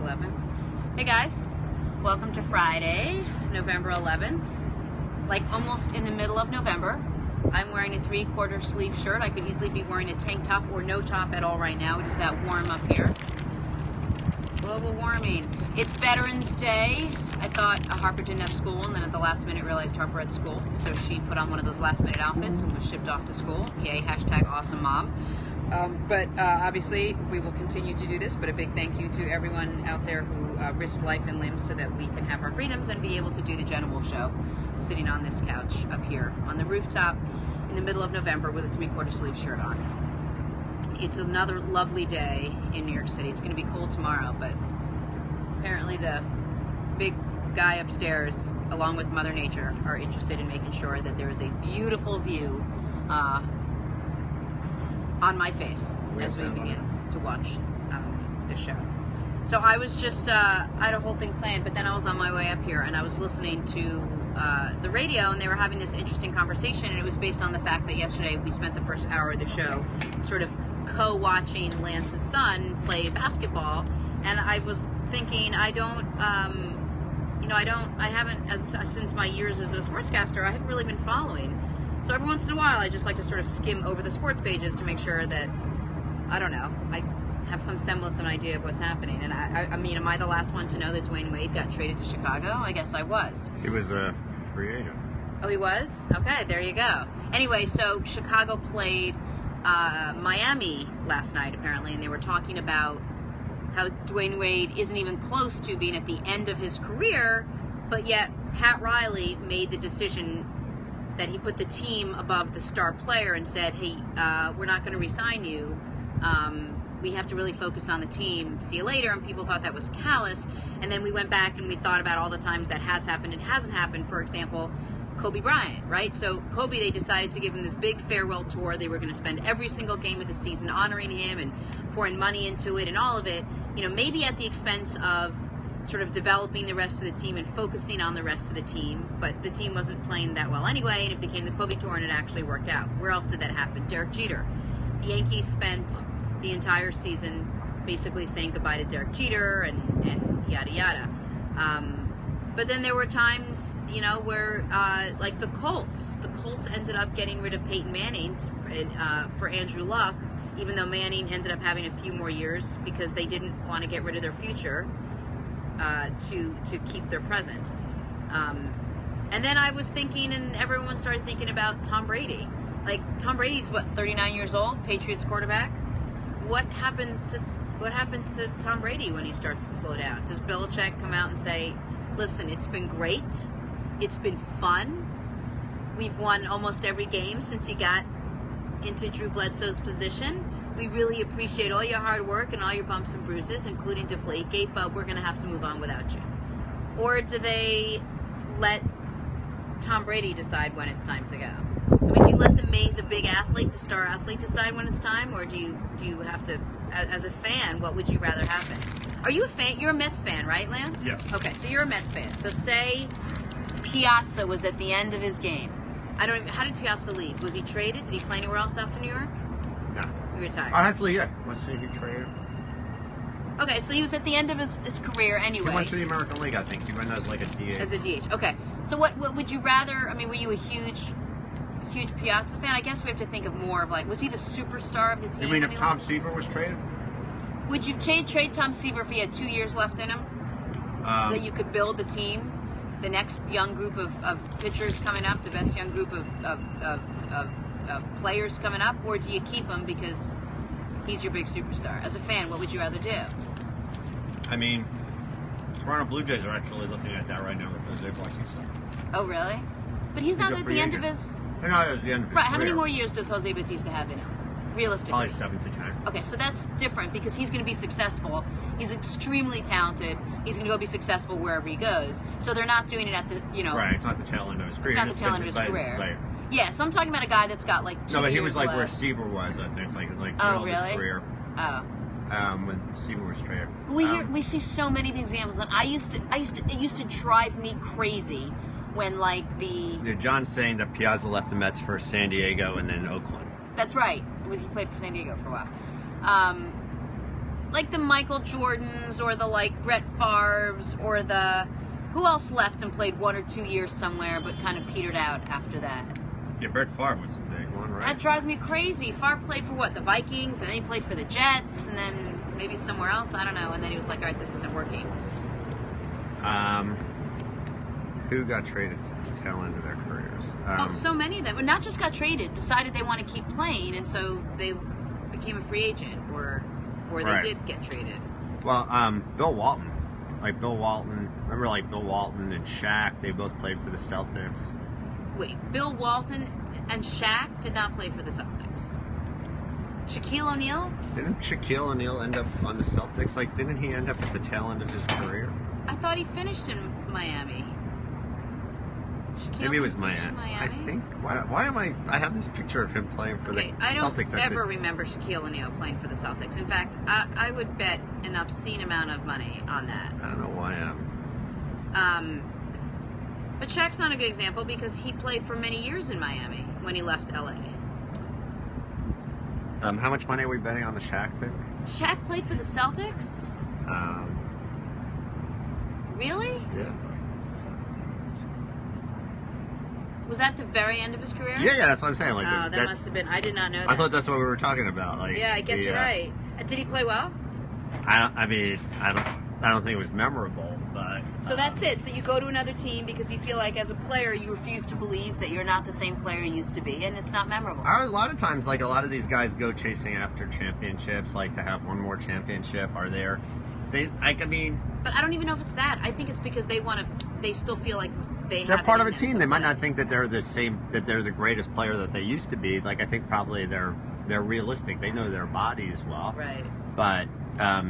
11th. Hey guys, welcome to Friday, November 11th. Like almost in the middle of November. I'm wearing a 3/4 sleeve shirt. I could easily be wearing a tank top or no top at all right now. It is that warm up here. Global warming. It's Veterans Day. I thought Harper didn't have school, and then at the last minute realized Harper had school. So she put on one of those last minute outfits and was shipped off to school. Yay, hashtag awesome mom. But obviously we will continue to do this, but a big thank you to everyone out there who risked life and limbs so that we can have our freedoms and be able to do the Jenna Wolfe Show sitting on this couch up here on the rooftop in the middle of November with a 3/4 sleeve shirt on. It's another lovely day in New York City. It's going to be cold tomorrow, but apparently the big guy upstairs, along with Mother Nature, are interested in making sure that there is a beautiful view on my face as we begin to watch the show. So I was just, I had a whole thing planned, but then I was on my way up here and I was listening to the radio, and they were having this interesting conversation, and it was based on the fact that yesterday we spent the first hour of the show sort of co-watching Lance's son play basketball, and I was thinking, I haven't, since my years as a sportscaster, I haven't really been following. So every once in a while, I just like to sort of skim over the sports pages to make sure that, I don't know, I have some semblance of an idea of what's happening. And I mean, am I the last one to know that Dwayne Wade got traded to Chicago? I guess I was. He was a free agent. Oh, he was? Okay, there you go. Anyway, so Chicago played Miami last night, apparently, and they were talking about how Dwayne Wade isn't even close to being at the end of his career, but yet Pat Riley made the decision that he put the team above the star player and said, hey, we're not going to re-sign you. We have to really focus on the team. See you later. And people thought that was callous. And then we went back and we thought about all the times that has happened and hasn't happened. For example, Kobe Bryant, right? So Kobe, they decided to give him this big farewell tour. They were going to spend every single game of the season honoring him and pouring money into it and all of it, you know, maybe at the expense of sort of developing the rest of the team and focusing on the rest of the team, but the team wasn't playing that well anyway, and it became the Kobe Tour, and it actually worked out. Where else did that happen? Derek Jeter. The Yankees spent the entire season basically saying goodbye to Derek Jeter and yada yada. But then there were times, you know, where like the Colts ended up getting rid of Peyton Manning for Andrew Luck, even though Manning ended up having a few more years because they didn't want to get rid of their future. To keep their present. And then I was thinking, and everyone started thinking about Tom Brady. Like, Tom Brady's, what, 39 years old, Patriots quarterback? What happens to Tom Brady when he starts to slow down? Does Belichick come out and say, listen, it's been great, it's been fun, we've won almost every game since you got into Drew Bledsoe's position, we really appreciate all your hard work and all your bumps and bruises, including Deflategate, but we're going to have to move on without you? Or do they let Tom Brady decide when it's time to go? I mean, do you let the big athlete, the star athlete, decide when it's time, or do you have to, as a fan, what would you rather happen? Are you a fan? You're a Mets fan, right, Lance? Yes. Okay, so you're a Mets fan. So say Piazza was at the end of his game. How did Piazza leave? Was he traded? Did he play anywhere else after New York? No. He retired. Actually, yeah. Let's see, he traded. Okay, so he was at the end of his career anyway. He went to the American League, I think. He went as like a DH. As a DH. Okay. So what would you rather? I mean, were you a huge Piazza fan? I guess we have to think of more of like, was he the superstar of the team? You mean if Tom Seaver was traded? Would you trade Tom Seaver if he had 2 years left in him, so that you could build the team, the next young group of pitchers coming up, the best young group of players coming up, or do you keep him because he's your big superstar? As a fan, what would you rather do? I mean, Toronto Blue Jays are actually looking at that right now with Jose Bautista. Oh, really? But he's not at the end of his... No, at the end of his Right, how career. many more years does Jose Bautista have in him, realistically? Probably 7 to 10. Okay, so that's different because he's going to be successful. He's extremely talented. He's going to go be successful wherever he goes. So they're not doing it at the, you know... Right, it's not the tail end of his career. It's not the tail end of his career. Right. Yeah, so I'm talking about a guy that's got like 2 years No, but he was like left. where Seaver was, I think, like Oh, middle of really? his career. Oh. When Seaver was traded. We see so many of these examples, and it used to drive me crazy when like the... Yeah, John's saying that Piazza left the Mets for San Diego and then Oakland. That's right. He played for San Diego for a while. like the Michael Jordans or the like Brett Favres or the who else left and played 1 or 2 years somewhere but kind of petered out after that. Yeah, Brett Favre was a big one, right? That drives me crazy. Favre played for what? The Vikings, and then he played for the Jets, and then maybe somewhere else. I don't know. And then he was like, "All right, this isn't working." Who got traded to the tail end of their careers? Oh, so many of them, not just got traded, decided they want to keep playing, and so they became a free agent, or they did get traded. Well, Bill Walton. Remember like Bill Walton and Shaq, they both played for the Celtics. Wait, Bill Walton and Shaq did not play for the Celtics. Shaquille O'Neal? Didn't Shaquille O'Neal end up on the Celtics? Like, didn't he end up at the tail end of his career? I thought he finished in Miami. Shaquille Maybe it was finished in Miami. I think. Why am I? I have this picture of him playing for the Celtics. I don't ever remember Shaquille O'Neal playing for the Celtics. In fact, I would bet an obscene amount of money on that. I don't know why But Shaq's not a good example because he played for many years in Miami when he left LA. How much money are we betting on the Shaq thing? Shaq played for the Celtics? Really? Yeah. Was that the very end of his career? Yeah, that's what I'm saying. Like, oh, that must have been. I did not know that. I thought that's what we were talking about. Like, yeah, I guess you're right. Did he play well? I don't think it was memorable, but. So that's it. So you go to another team because you feel like as a player you refuse to believe that you're not the same player you used to be, and it's not memorable. A lot of times, like a lot of these guys go chasing after championships, like to have one more championship. Are there? But I don't even know if it's that. I think it's because they still feel like they're part of a team. They might not think that they're the greatest player that they used to be. Like I think probably they're realistic. They know their bodies well. Right. But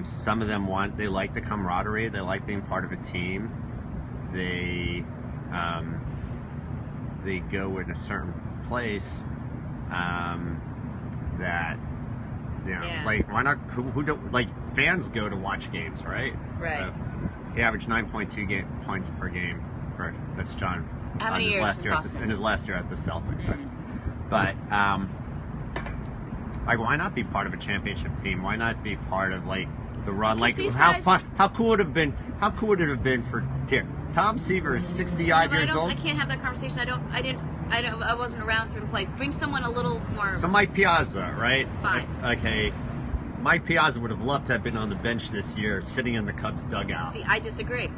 some of them they like the camaraderie. They like being part of a team. They go in a certain place that. Yeah. Like why not? Who don't like fans go to watch games, right? Right. So he averaged 9.2 points per game. That's John. How many years in his last year at the Celtics? Right? But like, why not be part of a championship team? Why not be part of like the run? Because like how cool would it have been? How cool would it have been for Tom Seaver is 60-odd years old. I can't have that conversation. I wasn't around for him to play. Bring someone a little more. So Mike Piazza, right? Fine. Okay. Mike Piazza would have loved to have been on the bench this year, sitting in the Cubs dugout. See, I disagree.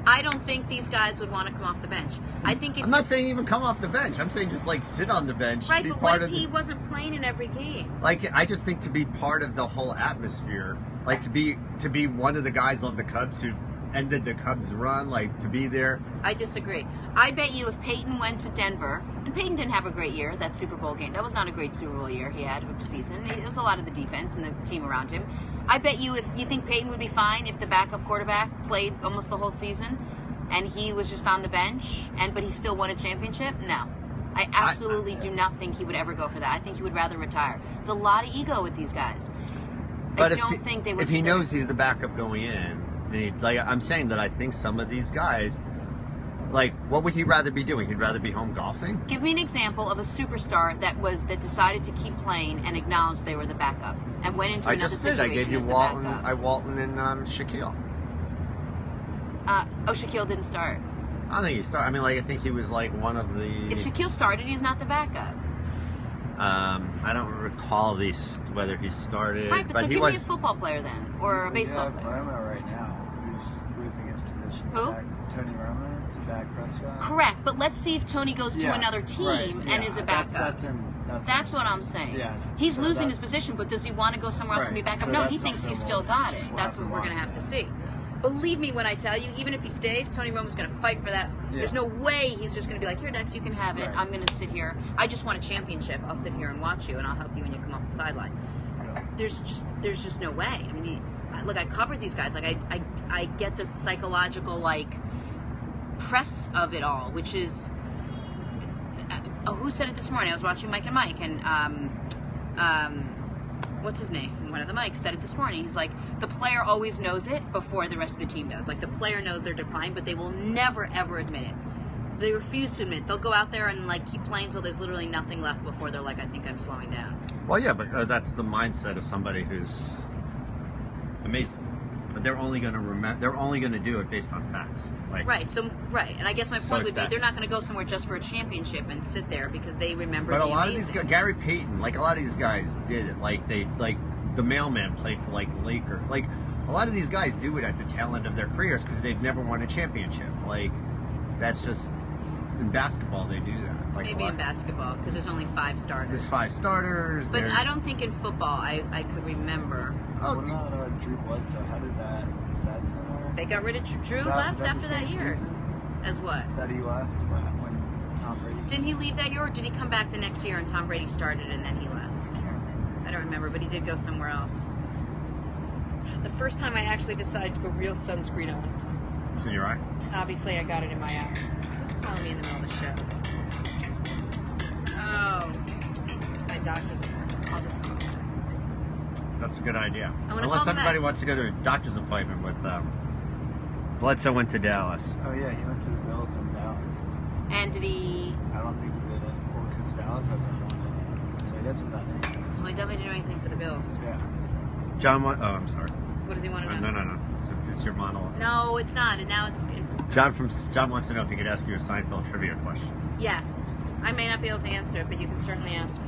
I don't think these guys would want to come off the bench. I think I'm not saying even come off the bench. I'm saying just like sit on the bench. Right, be but part what if of he wasn't playing in every game? Like I just think to be part of the whole atmosphere, like to be one of the guys on the Cubs who ended the Cubs run, like to be there. I disagree. I bet you if Peyton went to Denver, and Peyton didn't have a great year, that Super Bowl game. That was not a great Super Bowl year he had of the season. It was a lot of the defense and the team around him. I bet you if you think Peyton would be fine if the backup quarterback played almost the whole season and he was just on the bench, but he still won a championship? No. I absolutely do not think he would ever go for that. I think he would rather retire. There's a lot of ego with these guys. But I don't think they would. If he knows he's the backup going in, and I'm saying that I think some of these guys, like, what would he rather be doing? He'd rather be home golfing? Give me an example of a superstar that decided to keep playing and acknowledged they were the backup and went into another situation. I gave you as Walton. the backup. Walton and Shaquille. Shaquille didn't start. I don't think he started. I mean, like, I think he was like one of the. If Shaquille started, he's not the backup. I don't recall whether he started. Right, but so he give me a football player then, or a baseball player. Romo right now, who's losing his position. Who? Tony Romo to back Prescott. Correct, but let's see if Tony goes to another team and is a backup. That's what I'm saying. Yeah. He's losing his position, but does he want to go somewhere else and be backup? So No, that's he thinks he's something still got it. we'll That's have what to we're going to watch. have to see. Believe me when I tell you, even if he stays, Tony Romo's going to fight for that. Yeah. There's no way he's just going to be like, here, Dex, you can have it. Right. I'm going to sit here. I just want a championship. I'll sit here and watch you, and I'll help you when you come off the sideline. Yeah. There's just no way. I mean, look, I covered these guys. Like, I get the psychological, like, press of it all, which is... who said it this morning? I was watching Mike and Mike, and what's his name? One of the Mikes said it this morning. He's like, the player always knows it before the rest of the team does. Like, the player knows their decline, but they will never, ever admit it. They refuse to admit it. They'll go out there and, like, keep playing until there's literally nothing left before they're like, I think I'm slowing down. Well, yeah, but that's the mindset of somebody who's... amazing. But they're only going to remember. They're only going to do it based on facts. Like Right. So right, and I guess my So point it's would be that. they're not going to go somewhere just for a championship and sit there because they remember. But the a lot of these amazing. guys, Gary Payton, like a lot of these guys did it. Like the mailman played for like Laker. Like a lot of these guys do it at the tail end of their careers because they've never won a championship. Like that's just in basketball they do that. Like Maybe in basketball because there's only 5 starters. There's 5 starters. But there's- I don't think in football I could remember. Oh, What about Drew Bledsoe? How did that? Was that similar? They got rid of Drew Was left was after the that same year. season As what? that he left when Tom Brady. Didn't he leave that year or did he come back the next year and Tom Brady started and then he left? I can't remember. I don't remember, but he did go somewhere else. The first time I actually decided to put real sunscreen on. in your eye. Obviously, I got it in my eye. Who's calling me in the middle of the show? Oh, my doctor's appointment. I'll just call him. That's a good idea. I wanna Unless call them everybody back. wants to go to a doctor's appointment with Bledsoe went to Dallas. Oh yeah, he went to the Bills in Dallas. And did he? I don't think he did it. Well, because Dallas hasn't won it, so he hasn't done anything. Well, he definitely didn't do anything for the Bills. Yeah. John, I'm sorry. What does he want to know? No. It's your monologue. No, it's not. And now it's John wants to know if he could ask you a Seinfeld trivia question. yes. I may not be able to answer it, but you can certainly ask me.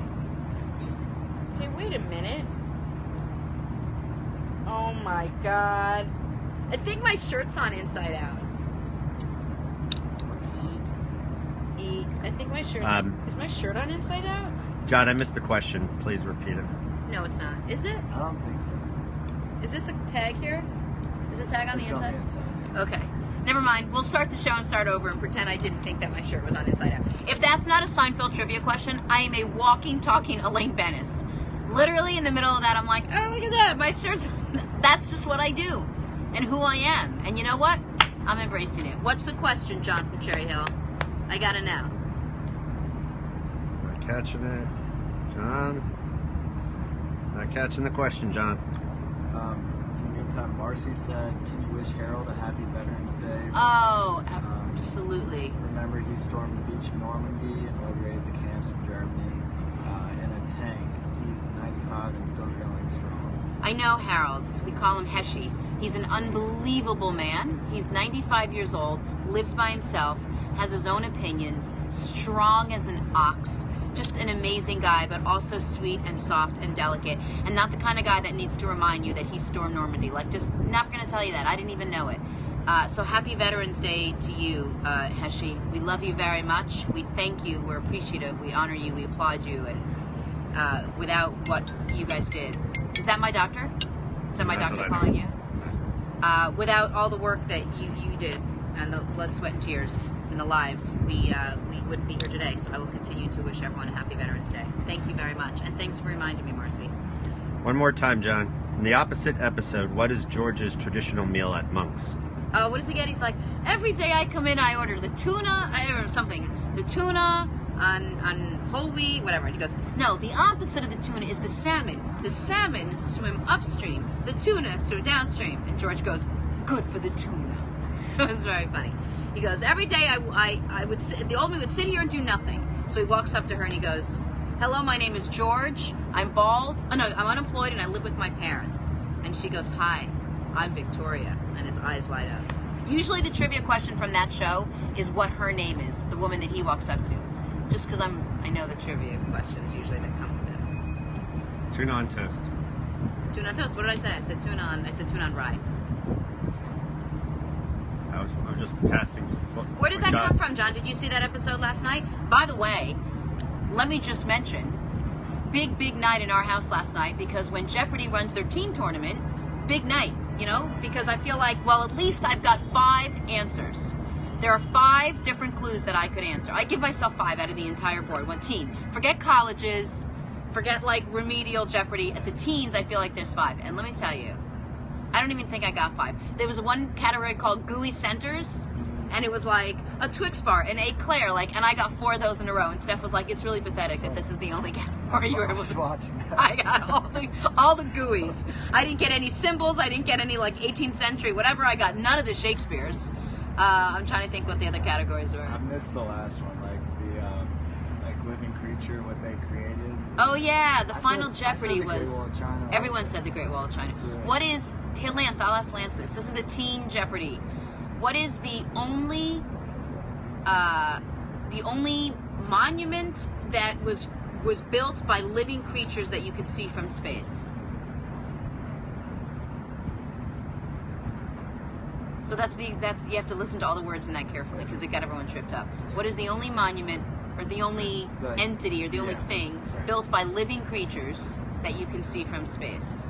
Hey, wait a minute. Oh my God. I think my shirt's on inside out. I think my shirt's is my shirt on inside out? John, I missed the question. Please repeat it. No, it's not. Is it? I don't think so. Is this a tag here? Is a tag on It's the inside? on the inside. Okay. Never mind. We'll start the show and start over and pretend I didn't think that my shirt was on inside out. If that's not a Seinfeld trivia question, I am a walking, talking Elaine Bennis. Literally in the middle of that, I'm like, oh, look at that. My shirt's... That's just what I do and who I am. And you know what? I'm embracing it. What's the question, John from Cherry Hill? I gotta know. Not catching it. John? Not catching the question, John. In the meantime, Marcy said, "Can you wish Harold a happy Veterans Day?" Oh, absolutely. Remember, he stormed the beach in Normandy and liberated the camps in Germany in a tank. He's 95 and still going strong. I know Harold. We call him Heshy. He's an unbelievable man. He's 95 years old, lives by himself, has his own opinions, strong as an ox. Just an amazing guy, but also sweet and soft and delicate, and not the kind of guy that needs to remind you that he stormed Normandy. Like, just not going to tell you that. I didn't even know it. So happy Veterans Day to you, Heshy. We love you very much. We thank you. We're appreciative. We honor you. We applaud you. And without what you guys did, is that my doctor? Is that my Not doctor that I calling know. you? Without all the work that you did and the blood, sweat, and tears and the lives, we wouldn't be here today. So I will continue to wish everyone a happy Veterans Day. Thank you very much, and thanks for reminding me, Marcy. One more time, John. In the opposite episode, what is George's traditional meal at Monk's? What does he get? He's like, every day I come in, I order the tuna, or something. The tuna on whole wheat, whatever. And he goes, no, the opposite of the tuna is the salmon. The salmon swim upstream. The tuna swim downstream. And George goes, good for the tuna. It was very funny. He goes, every day I would sit, the old man would sit here and do nothing. So he walks up to her and he goes, hello, my name is George. I'm bald. Oh, no, I'm unemployed and I live with my parents. And she goes, hi, I'm Victoria. And his eyes light up. Usually the trivia question from that show is what her name is, the woman that he walks up to. Just because I know the trivia questions usually that come with this. Tuna on toast. Tuna on toast. What did I say? I said tuna on rye. I'm just passing. Where did that come from, John? Did you see that episode last night? By the way, let me just mention, big night in our house last night, because when Jeopardy runs their teen tournament, big night, you know, because I feel like, well, at least I've got 5 answers. There are 5 different clues that I could answer. I give myself 5 out of the entire board. One teen. Forget colleges, forget like remedial Jeopardy. At the teens, I feel like there's 5. And let me tell you, I don't even think I got 5. There was one category called Gooey Centers, and it was like a Twix bar, an Eclair, like, and I got 4 of those in a row. And Steph was like, "It's really pathetic that this is the only category you were able to." watching that. I got all the Gooeys. I didn't get any symbols. I didn't get any like 18th century, whatever. I got none of the Shakespeare's. I'm trying to think what the other categories were. I missed the last one, like the like living creature, what they created. Oh yeah, the I Final said- I said Jeopardy the Great was. Wall of China Everyone also. said the Great Wall of China. It's the- What is Here, Lance, I'll ask Lance this. This is the Teen Jeopardy. What is the only monument that was built by living creatures that you could see from space? So that's you have to listen to all the words in that carefully because it got everyone tripped up. What is the only monument or the only entity or the only thing built by living creatures that you can see from space?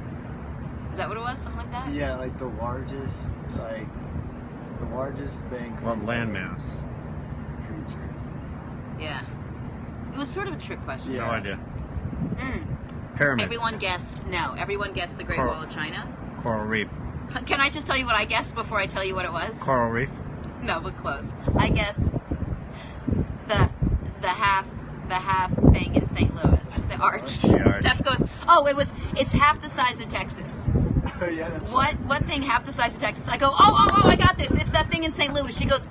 Is that what it was? Something like that? Yeah, like the largest thing. Well, landmass. Creatures. Yeah. It was sort of a trick question. Yeah. No idea. Mm. Pyramids. Everyone guessed no. Everyone guessed the Great Wall of China. Coral Reef. Can I just tell you what I guessed before I tell you what it was? Coral Reef. No, but close. I guessed the half thing in St. Louis, the arch. The arch. Steph goes, it's half the size of Texas. Oh yeah, that's What thing half the size of Texas? I go, I got this. It's that thing in St. Louis. She goes,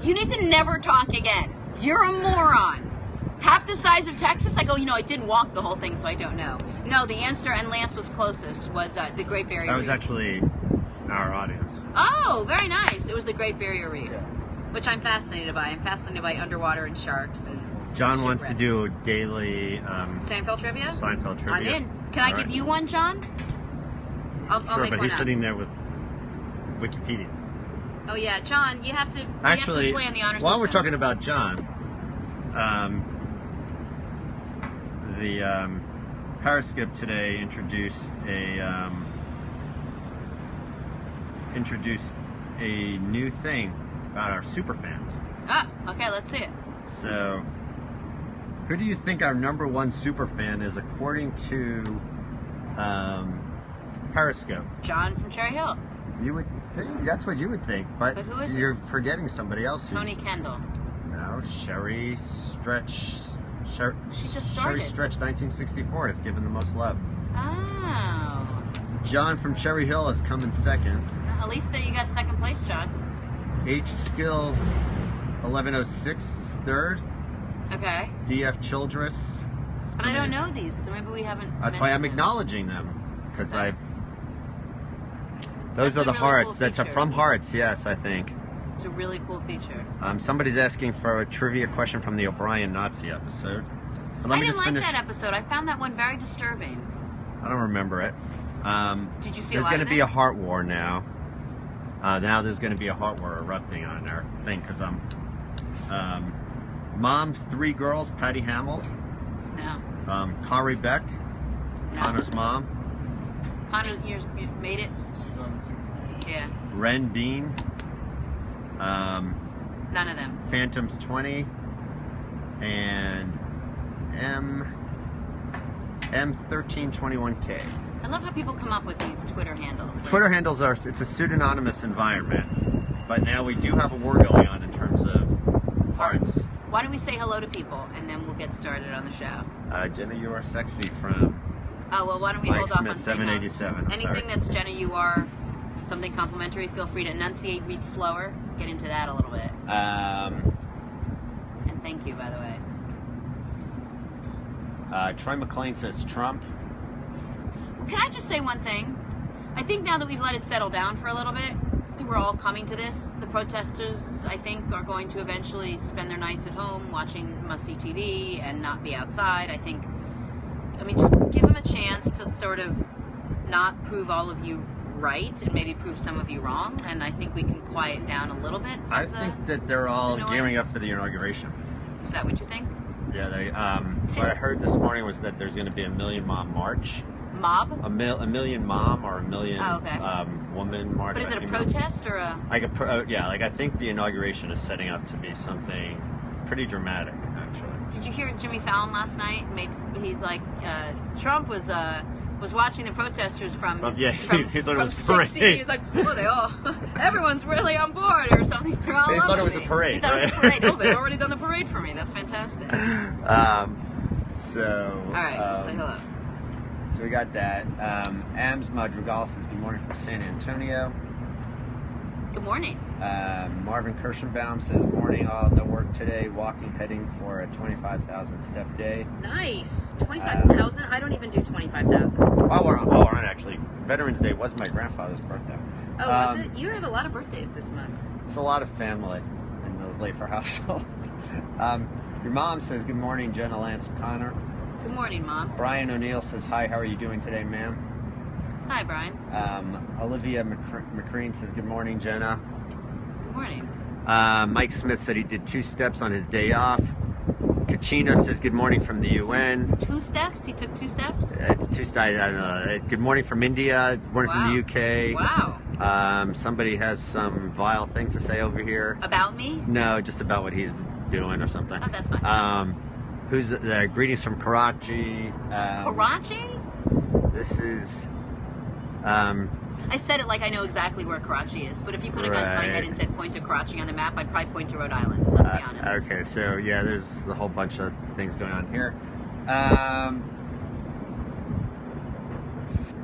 you need to never talk again. You're a moron. Half the size of Texas? I go, I didn't walk the whole thing, so I don't know. No, the answer, and Lance was closest, was the Great Barrier Reef. That was actually our audience. Oh, very nice. It was the Great Barrier Reef, Yeah. which I'm fascinated by. I'm fascinated by underwater and sharks and John wants to shipwrecks. do daily Seinfeld trivia? Seinfeld trivia. I'm in. Can I give you one, John? I'll Sure, make but one he's up. sitting there with Wikipedia. Oh yeah, John, you have to Actually, play on the honor while we're system. talking about John, the Periscope today introduced a new thing about our superfans. Ah, okay, let's see it. So, who do you think our number one superfan is according to Periscope? John from Cherry Hill. You would think that's what you would think, but But who is it? you're forgetting somebody else. Tony who's- Kendall. No, Sherry Stretch. She just Sherry started. Stretch 1964 has given the most love. Oh. John from Cherry Hill has come in second. At least that you got second place, John. H Skills 1106 is third. Okay. DF Childress. is But I coming don't in. know these, so maybe we haven't. That's why I'm mentioned them. acknowledging them because Okay. Those That's are a the really hearts. cool That's feature. from Hearts. Yes, I think. It's a really cool feature. Somebody's asking for a trivia question from the O'Brien Nazi episode. But I didn't like that episode. I found that one very disturbing. I don't remember it. Did you see a There's lot going of to be it? a heart war now. Now there's going to be a heart war erupting on our thing because I'm mom, 3 girls, Patty Hamill, No. Kari Beck, No. Connor's mom, Connor, you made it? She's on the Super. Yeah. Ren Bean, None of them. Phantoms 20, and M1321K. I love how people come up with these Twitter handles. Like, Twitter handles are, it's a pseudonymous environment, but now we do have a war going on in terms of hearts. Why don't we say hello to people and then we'll get started on the show? Jenna, you are sexy from Oh, well, why don't we Mike hold off Smith, on saying 787. anything Sorry. that's Jenna, you are something complimentary. Feel free to enunciate, read slower, get into that a little bit. And thank you, by the way. Troy McClain says Trump. Can I just say one thing? I think now that we've let it settle down for a little bit, that we're all coming to this. The protesters, I think, are going to eventually spend their nights at home watching must-see TV and not be outside. I mean, just give them a chance to sort of not prove all of you right and maybe prove some of you wrong. And I think we can quiet down a little bit. I think that they're all the gearing noise. up for the inauguration. Is that what you think? Yeah, they. What I heard this morning was that there's going to be a Million Mom March. Mob? A million mom or a million Oh, okay. woman march. But is it a female. protest or a... Like I think the inauguration is setting up to be something pretty dramatic, actually. Did you hear Jimmy Fallon last night? He's like, Trump was watching the protesters from his, Yeah, from, he thought it from was 60. parade. He was like, everyone's really on board or something. They're all He thought over it was a me. parade, He thought it was a right? parade. Oh, they've already done the parade for me. That's fantastic. All right, say hello. So we got that. Ams Madrigal says good morning from San Antonio. Good morning. Marvin Kirschenbaum says, morning all, no work today, walking, heading for a 25,000 step day. Nice. 25,000? I don't even do 25,000. While we're on actually, Veterans Day was my grandfather's birthday. Oh, was it? You have a lot of birthdays this month. It's a lot of family in the Lafer household. Your mom says, good morning, Jenna Lance Connor. Good morning, Mom. Brian O'Neill says, hi, how are you doing today, ma'am? Hi, Brian. Olivia McCrean says, good morning, Jenna. Good morning. Mike Smith said he did 2 steps on his day off. Kachina says, good morning from the UN. 2 steps? He took 2 steps? It's 2 steps. I don't know. Good morning from India. Good morning from the UK. Wow. Somebody has some vile thing to say over here. About me? No, just about what he's doing or something. Oh, that's fine. Who's greetings from Karachi. Karachi? This is... I said it like I know exactly where Karachi is, but if you put a gun to my head and said point to Karachi on the map, I'd probably point to Rhode Island. Let's be honest. Okay, so yeah, there's a whole bunch of things going on here.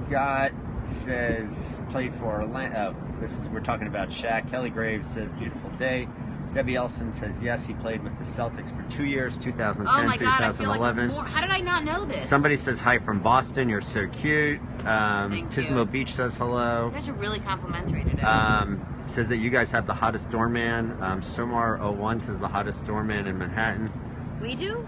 Scott says played for Orlando. We're talking about Shaq. Kelly Graves says beautiful day. Debbie Elson says yes, he played with the Celtics for 2 years, 2010, oh my God, 2011. I feel like how did I not know this? Somebody says hi from Boston. You're so cute. Thank Pismo you. Beach says hello. You guys are really complimentary today. Says that you guys have the hottest doorman. Somar01 says the hottest doorman in Manhattan. We do?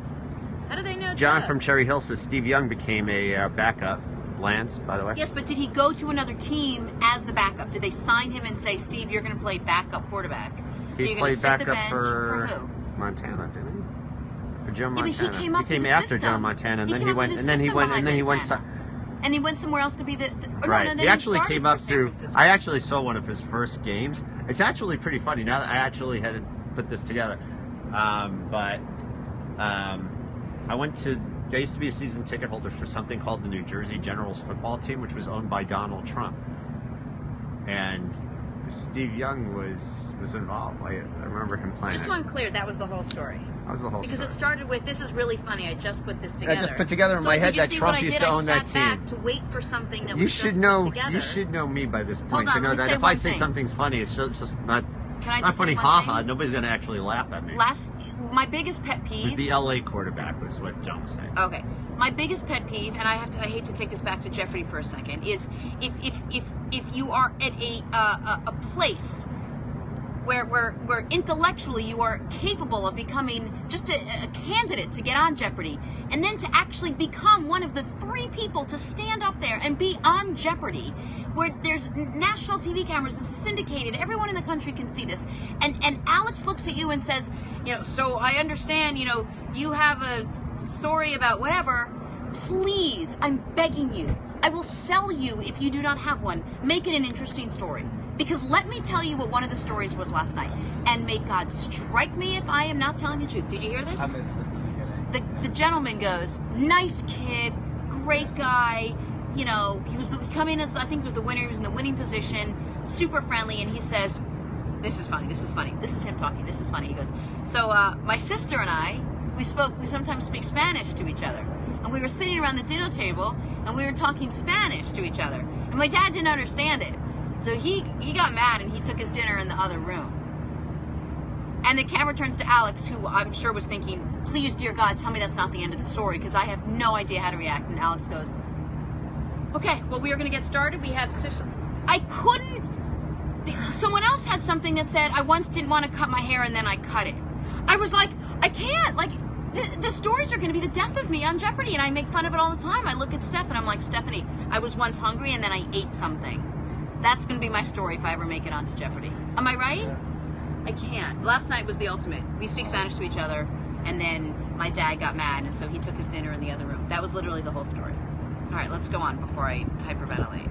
How do they know? John that? from Cherry Hill says Steve Young became a backup. Lance, by the way. Yes, but did he go to another team as the backup? Did they sign him and say, Steve, you're going to play backup quarterback? So He you're played sit the backup bench for who? Montana, didn't he? For Joe Yeah, Montana. but he came up through the after system. Joe Montana, and He then came he up went, through the and then he system went, and then he went. behind and he went somewhere else to be the Right. No, no, He actually started came for up San through. Francisco. I actually saw one of his first games. It's actually pretty funny now that I actually had to put this together. I went to. They used to be a season ticket holder for something called the New Jersey Generals football team, which was owned by Donald Trump. And Steve Young was involved. I remember him playing. Just so I'm clear, that was the whole story. That was the whole Because story. it started with, this is really funny, I just put this together. I just put together in So my head did you that see Trump what I used did? to own I that sat back team. to wait for something that You was should just know. put together. You should know me by this Hold point on, to know let me that say if I one say thing. something's funny, it's just not. Can I Not just funny, say one haha. thing? Nobody's gonna actually laugh at me. My biggest pet It was peeve. the LA quarterback, was what John was saying. Okay, my biggest pet peeve, and I hate to take this back to Jeopardy for a second, is if you are at a place where intellectually you are capable of becoming just a candidate to get on Jeopardy, and then to actually become one of the 3 people to stand up there and be on Jeopardy, where there's national TV cameras, this is syndicated, everyone in the country can see this, and Alex looks at you and says, so I understand, you have a story about whatever. Please, I'm begging you, I will sell you if you do not have one. Make it an interesting story. Because let me tell you what one of the stories was last night. And may God strike me if I am not telling the truth. Did you hear this? I missed it in the beginning. The gentleman goes, nice kid, great guy. He come in as, I think it was the winner. He was in the winning position, super friendly. And he says, this is funny. This is him talking. This is funny. He goes, so my sister and I, we sometimes speak Spanish to each other. And we were sitting around the dinner table and we were talking Spanish to each other. And my dad didn't understand it. So he got mad and he took his dinner in the other room. And the camera turns to Alex, who I'm sure was thinking, please, dear God, tell me that's not the end of the story, because I have no idea how to react. And Alex goes, okay, well, we are going to get started. We have I couldn't. Someone else had something that said, I once didn't want to cut my hair and then I cut it. I was like, I can't. Like, the stories are going to be the death of me on Jeopardy, and I make fun of it all the time. I look at Steph and I'm like, Stephanie, I was once hungry and then I ate something. That's going to be my story if I ever make it onto Jeopardy. Am I right? Yeah. I can't. Last night was the ultimate. We speak Spanish to each other, and then my dad got mad, and so he took his dinner in the other room. That was literally the whole story. All right, let's go on before I hyperventilate.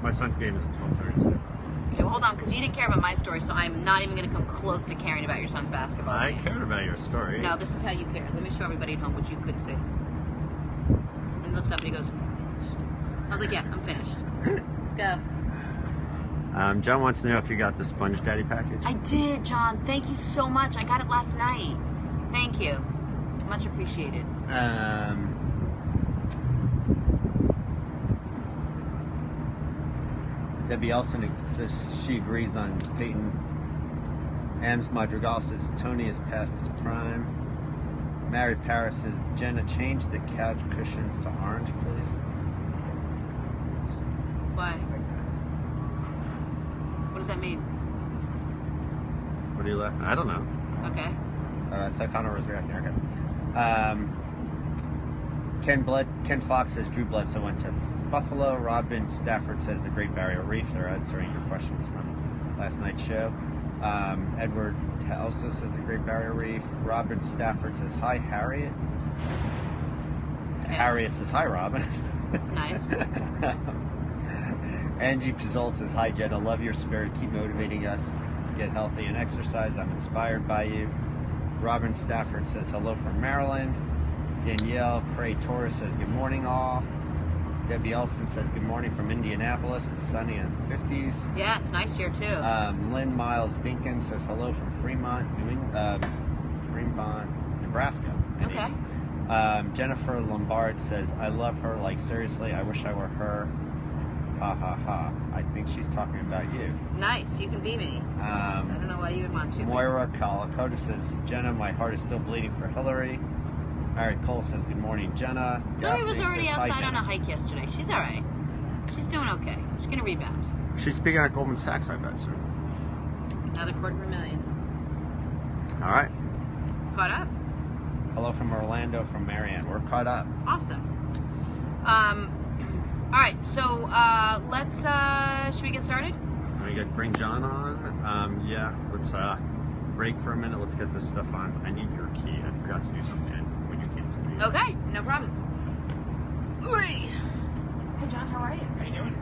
My son's game is at 12:30. Okay, well, hold on, because you didn't care about my story, so I'm not even going to come close to caring about your son's basketball I game. cared about your story. No, this is how you care. Let me show everybody at home what you could see. And he looks up and he goes, I'm finished. I was like, yeah, I'm finished. Go. John wants to know if you got the Sponge Daddy package. I did, John. Thank you so much. I got it last night. Thank you. Much appreciated. Um, 'Cause Debbie Elson says she agrees on Peyton. Ams Madrigal says Tony is past his prime. Mary Paris says, Jenna, change the couch cushions to orange, please. Why? Like that. What does that mean? What are you laughing at? I don't know. Okay. So Connor was reacting. Okay. Ken Fox says Drew Bledsoe went to Buffalo. Robin Stafford says the Great Barrier Reef. They're answering your questions from last night's show. Edward also says the Great Barrier Reef. Robin Stafford says hi, Harriet. Okay. Harriet says hi, Robin. That's nice. Angie Pizzold says hi, Jenna. Love your spirit. Keep motivating us to get healthy and exercise. I'm inspired by you. Robin Stafford says hello from Maryland. Danielle Cray Torres says good morning, all. Debbie Elson says good morning from Indianapolis. It's sunny in the 50s. Yeah, it's nice here too. Lynn Miles Dinkins says hello from Fremont, Nebraska. Okay. Jennifer Lombard says I love her. Like seriously, I wish I were her. Ha ha ha. I think she's talking about you. Nice. You can be me. I don't know why you would want to. Moira Calacoda says Jenna, my heart is still bleeding for Hillary. Mary Cole says good morning, Jenna. Hillary was Daphne already says, hi, outside on Jenna. a hike yesterday. She's all right. She's doing okay. She's gonna rebound. She's speaking at Goldman Sachs, I bet, sir. Another $250,000. All right. Caught up. Hello from Orlando, from Marianne. We're caught up. Awesome. All right. So let's. Should we get started? Let me bring John on. Yeah. Let's break for a minute. Let's get this stuff on. I need your key. I forgot to do something when you came to me. Okay. No problem. Hey, John. How are you? How you doing?